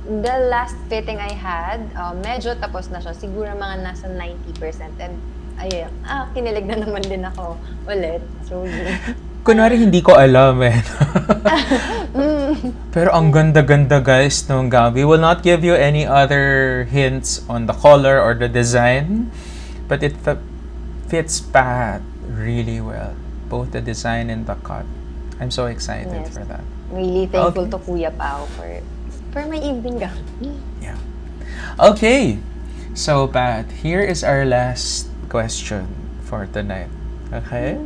The last fitting I had, medyo tapos na siya. Siguro mga nasa 90%. And ayun, kinilig na naman din ako ulit. So, Kunwari, hindi ko alam eh. Pero ang ganda-ganda guys ng gown. We will not give you any other hints on the color or the design. But it fits Pat really well. Both the design and the cut. I'm so excited Yes. for that. really thankful Okay. to Kuya Pao for my evening gown. Yeah. Okay. So Pat, here is our last question for tonight. Okay?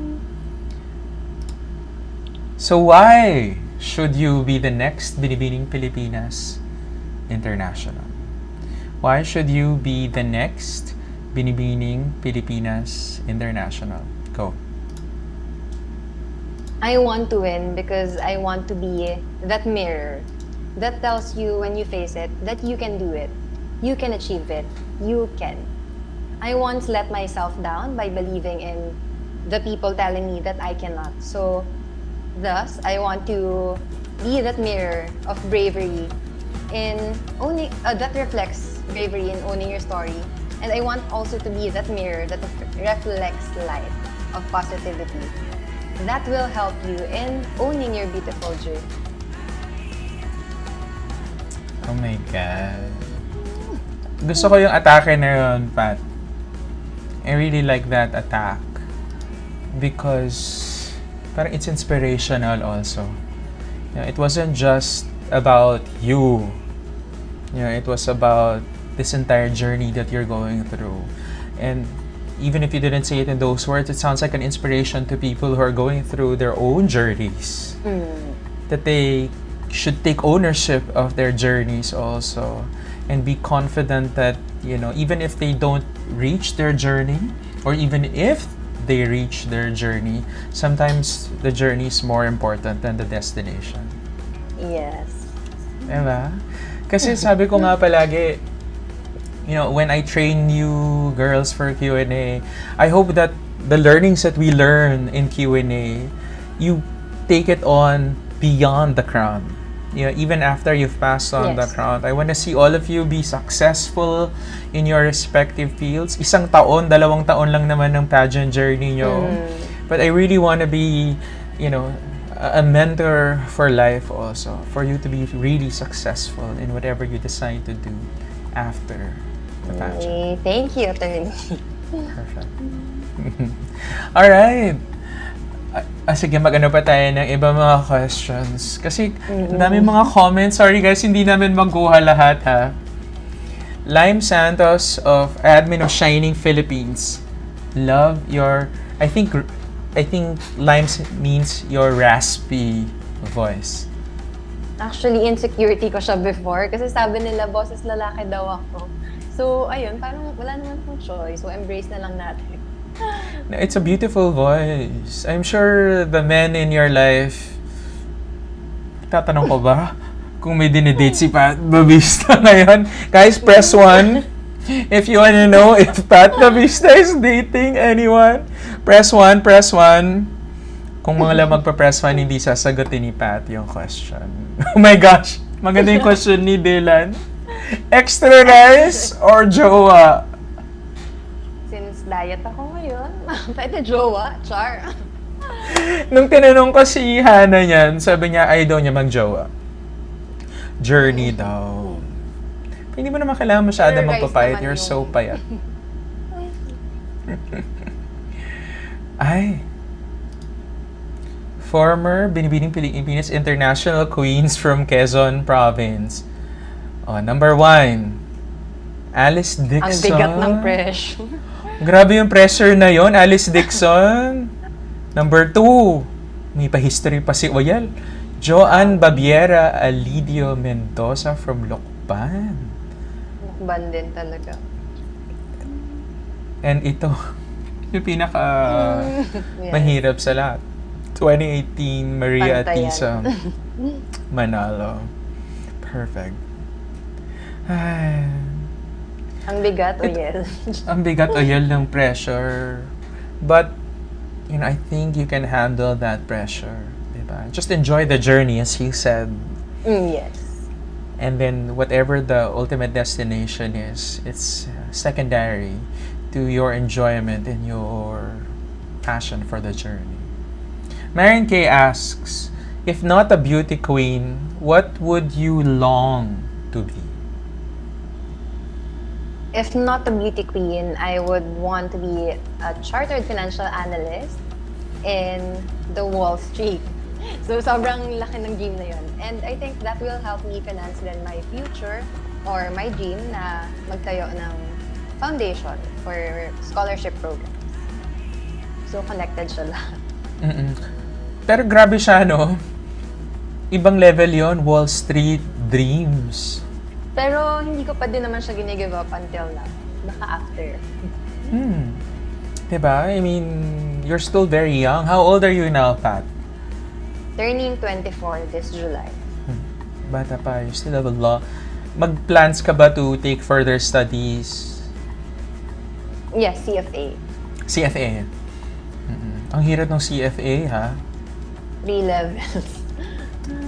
So why should you be the next Binibining Pilipinas International? Why should you be the next Binibining Pilipinas International? Go. I want to win because I want to be that mirror that tells you when you face it that you can do it. You can achieve it. You can. I once let myself down by believing in the people telling me that I cannot. So, thus, I want to be that mirror of bravery in owning, that reflects bravery in owning your story. And I want also to be that mirror that reflects light of positivity. That will help you in owning your beautiful journey. Oh my God. Gusto ko yung atake na yun, Pat. I really like that attack. Because parang it's inspirational also. It wasn't just about you. It was about this entire journey that you're going through. And even if you didn't say it in those words, it sounds like an inspiration to people who are going through their own journeys. That they should take ownership of their journeys also. and be confident that, even if they don't reach their journey, or even if they reach their journey, sometimes the journey is more important than the destination. Yes. Diba? Kasi sabi ko nga palagi, when I train you girls for Q&A, I hope that the learnings that we learn in Q&A, you take it on beyond the crown. Even after you've passed on the Yes. crown, I want to see all of you be successful in your respective fields. 1 taon, 2 taon lang naman ng pageant journey nyo. But I really want to be, a mentor for life also, for you to be really successful in whatever you decide to do after the pageant. Thank you, Atty. Perfect. Alright. Sige, mag-ano pa tayo ng iba mga questions. Kasi, ang dami mga comments. Sorry guys, hindi namin magkuha lahat ha. Lime Santos of admin of Shining Philippines. Love your, I think Lime means your raspy voice. Actually, insecurity ko siya before kasi sabi nila, boses lalaki daw ako. So, ayun, parang wala naman pong choice. So, embrace na lang natin. It's a beautiful voice. I'm sure the men in your life, tatanong ko ba kung may dinidate si Pat Babista ngayon? Guys, press 1. If you wanna know if Pat Babista is dating anyone, press 1, press 1. Kung mga lang magpa-press 1, hindi sasagutin ni Pat yung question. Oh my gosh! Maganda yung question ni Dylan. Extra rice or jowa? Since diet ako ngayon, pwede jowa, char. Nung tinanong ko si Hannah niyan, sabi niya ayaw daw niya mag-jowa. Journey daw. Hindi mo naman kailangan masyado Pero rice magpapayat. naman You're so yung- payat. Ay. Former Binibining Pilipinas International Queens from Quezon Province. Number 1. Alice Ang Dixon. bigat ng pressure. Grabe yung pressure na yon, Alice Dixon. Number 2. May pa-history pa si Oyal. Joanne Babiera Alidio Mendoza from Lokban. Mukban din talaga. And ito, yung pinaka Yes. mahirap sa lahat. 2018 Maria Pantayan. Atisa Manalo. Perfect. Ay, Ang bigat, Oyel. ang bigat o yun ng pressure. But, I think you can handle that pressure. Diba? Just enjoy the journey, as you said. Yes. And then, whatever the ultimate destination is, it's secondary to your enjoyment and your passion for the journey. Marian K asks, if not a beauty queen, what would you long to be? If not a beauty queen, I would want to be a chartered financial analyst in the Wall Street. So, sobrang laki ng dream na yun. And I think that will help me finance then my future or my dream na magtayo ng foundation for scholarship programs. So, connected siya lahat. Pero grabe siya, no? Ibang level yon, Wall Street dreams. Pero hindi ko pa din naman siya gine-give up until now. Baka after. Diba? I mean, you're still very young. How old are you now, Pat? Turning 24 this July. Bata pa, you still have a lot. Mag-plans ka ba to take further studies? Yes, CFA. CFA. Ang hirap ng CFA, ha? 3 levels.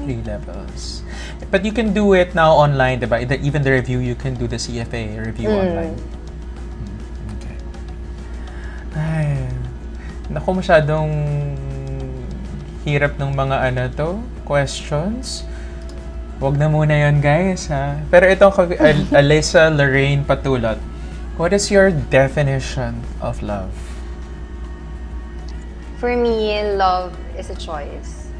3 levels. But you can do it now online, diba? Even the review, you can do the CFA review online. Okay. Ay, naku, masyadong hirap ng mga questions. Wag na muna yon, guys, ha? Pero ito, Alyssa Lorraine Patulot. What is your definition of love? For me, love is a choice.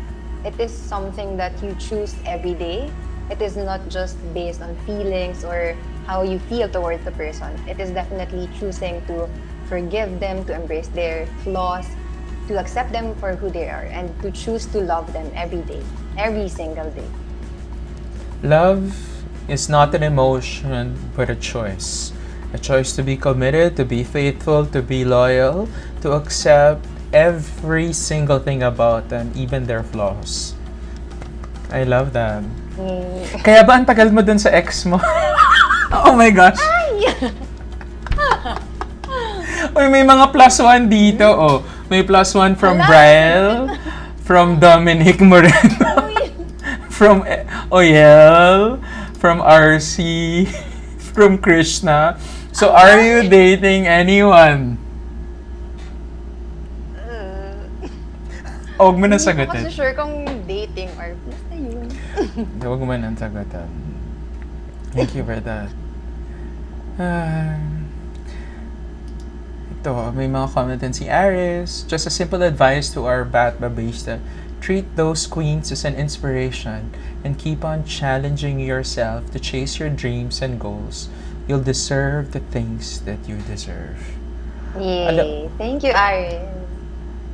It is something that you choose every day. It is not just based on feelings or how you feel towards the person. It is definitely choosing to forgive them, to embrace their flaws, to accept them for who they are, and to choose to love them every day, every single day. Love is not an emotion, but a choice. A choice to be committed, to be faithful, to be loyal, to accept every single thing about them, even their flaws. I love that. Kaya ba ang tagal mo dun sa ex mo? Oh my gosh. Uy, may mga +1 dito. Oh, may +1 from Brian, from Dominic Moreno, from Oyel, from RC, from Krishna. So, are you dating anyone? Huwag mo na Hindi ko kasi sagutin. sure kung dating or basta yun. Huwag mo na sagutin. Thank you for that. Ito, may mga comment din si Aris. Just a simple advice to our Bat Babista. Treat those queens as an inspiration and keep on challenging yourself to chase your dreams and goals. You'll deserve the things that you deserve. Yay. Thank you, Aris.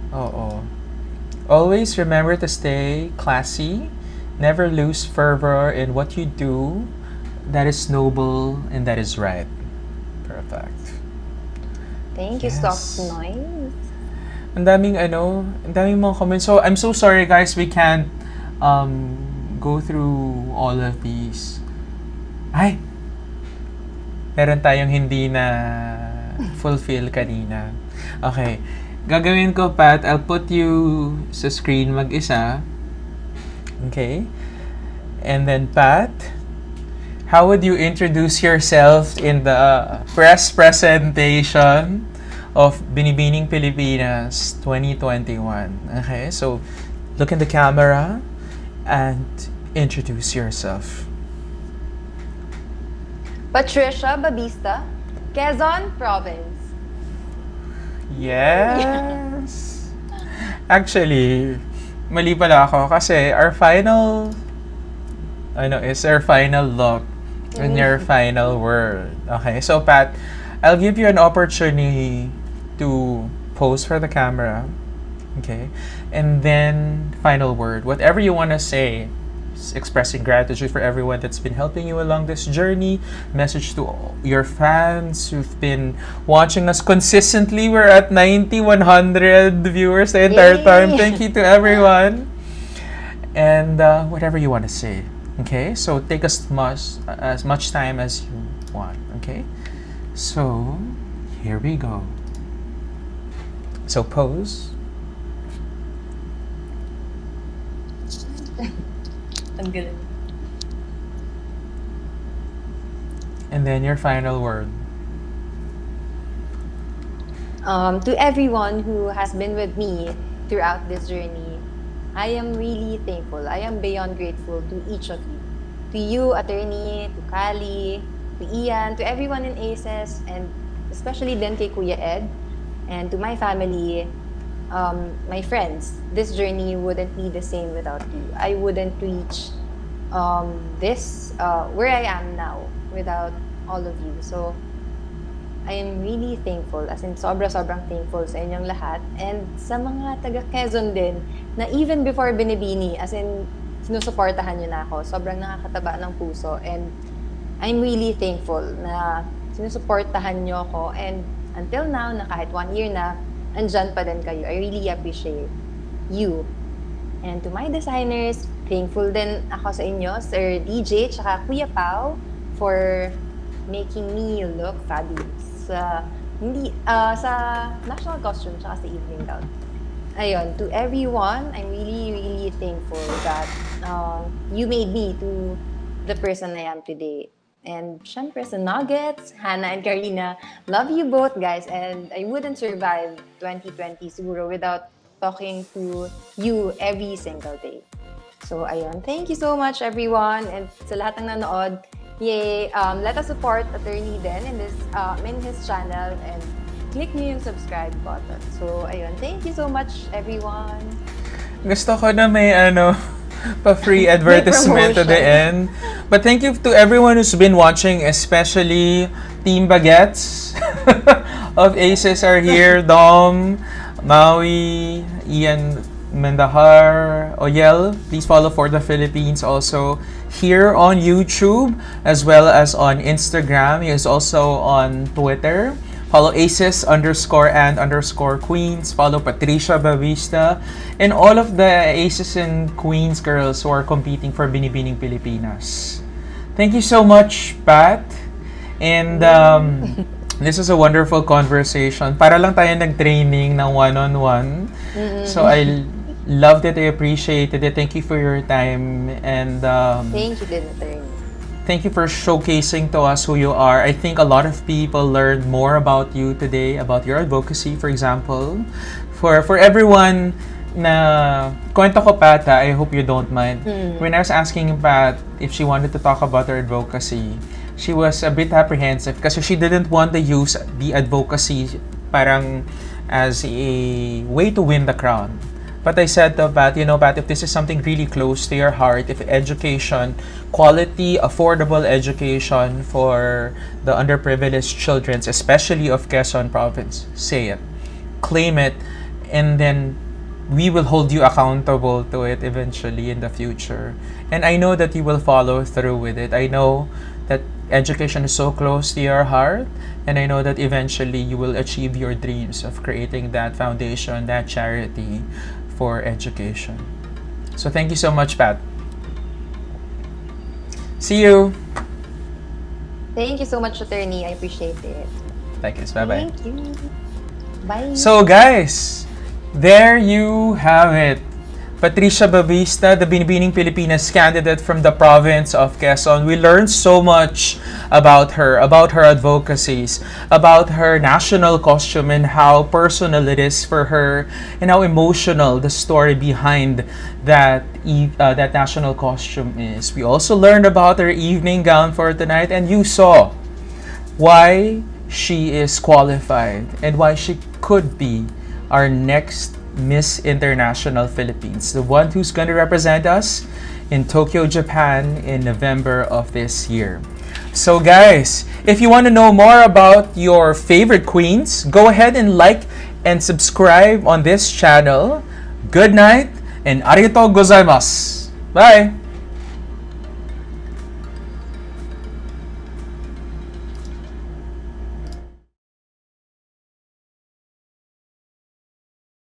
Oo. Always remember to stay classy. Never lose fervor in what you do. That is noble and that is right. Perfect. Thank you, Yes. Soft Noise. Ang daming mga comments. So, I'm so sorry guys, we can't go through all of these. Ay! Meron tayong hindi na fulfill kanina. Okay. Gagawin ko, Pat, I'll put you sa screen mag-isa. Okay? And then, Pat, how would you introduce yourself in the press presentation of Binibining Pilipinas 2021? Okay? So, look in the camera and introduce yourself. Patricia Babista, Quezon Province. Yes! Actually, mali pala ako kasi our final look and your final word. Okay, so Pat, I'll give you an opportunity to pose for the camera. Okay? And then, final word. Whatever you want to say, expressing gratitude for everyone that's been helping you along this journey. Message to your fans who've been watching us consistently. We're at 90, 100 viewers the entire time. Thank you to everyone. And whatever you want to say. Okay? So take as much time as you want. Okay? So, here we go. So pose. Ang galing. And then your final word. To everyone who has been with me throughout this journey, I am really thankful. I am beyond grateful to each of you. To you, Attorney, to Kali, to Ian, to everyone in ACES, and especially then kay Kuya Ed, and to my family, my friends. This journey wouldn't be the same without you. I wouldn't reach where I am now without all of you. So, I am really thankful, as in sobrang thankful sa inyong lahat. And sa mga taga Quezon din, na even before Binibini, as in sinusuportahan nyo na ako, sobrang nakakataba ng puso. And I'm really thankful na sinusuportahan nyo ako. And until now, na kahit 1 year na, andyan pa din kayo. I really appreciate you. And to my designers, thankful din ako sa inyo, Sir DJ, tsaka Kuya Pao, for making me look fabulous. Sa national costume, tsaka sa evening gown. Ayun, to everyone, I'm really, really thankful that you made me to the person I am today. And syempre sa Nuggets, Hannah and Karina, love you both guys. And I wouldn't survive 2020 siguro without talking to you every single day. So ayun, thank you so much everyone. And sa lahat ng nanood, yay, let us support Attorney Den in his channel and click nyo yung subscribe button. So ayun, thank you so much everyone. Gusto ko na may pa-free advertisement at the end. But thank you to everyone who's been watching, especially Team Baguettes of ACES are here. Dom, Maui, Ian Mendahar Oyel. Please follow For the Philippines also here on YouTube as well as on Instagram. He is also on Twitter. Follow Aces _and _Queens. Follow Patricia Babista and all of the Aces and Queens girls who are competing for Binibining Pilipinas. Thank you so much, Pat. And this is a wonderful conversation. Para lang tayo nag-training ng one-on-one. So I loved it. I appreciated it. Thank you for your time. And Thank you, Attorney. thank you for showcasing to us who you are. I think a lot of people learned more about you today, about your advocacy, for example. For everyone na kwento ko, Pat, I hope you don't mind. When I was asking Pat if she wanted to talk about her advocacy, she was a bit apprehensive kasi she didn't want to use the advocacy parang as a way to win the crown. But I said to Pat, Pat, if this is something really close to your heart, if education, quality, affordable education for the underprivileged children, especially of Quezon Province, say it, claim it, and then we will hold you accountable to it eventually in the future. And I know that you will follow through with it. I know that education is so close to your heart, and I know that eventually you will achieve your dreams of creating that foundation, that charity for education. So thank you so much, Pat. See you. Thank you so much, Attorney. I appreciate it. Thank you. Bye-bye. Thank you. Bye. So guys, there you have it. Patricia Babista, the Binibining Pilipinas candidate from the province of Quezon. We learned so much about her advocacies, about her national costume and how personal it is for her, and how emotional the story behind that national costume is. We also learned about her evening gown for tonight, and you saw why she is qualified and why she could be our next Miss International Philippines, the one who's going to represent us in Tokyo, Japan in November of this year. So guys, if you want to know more about your favorite queens, go ahead and like and subscribe on this channel. Good night and arigatou gozaimasu. Bye!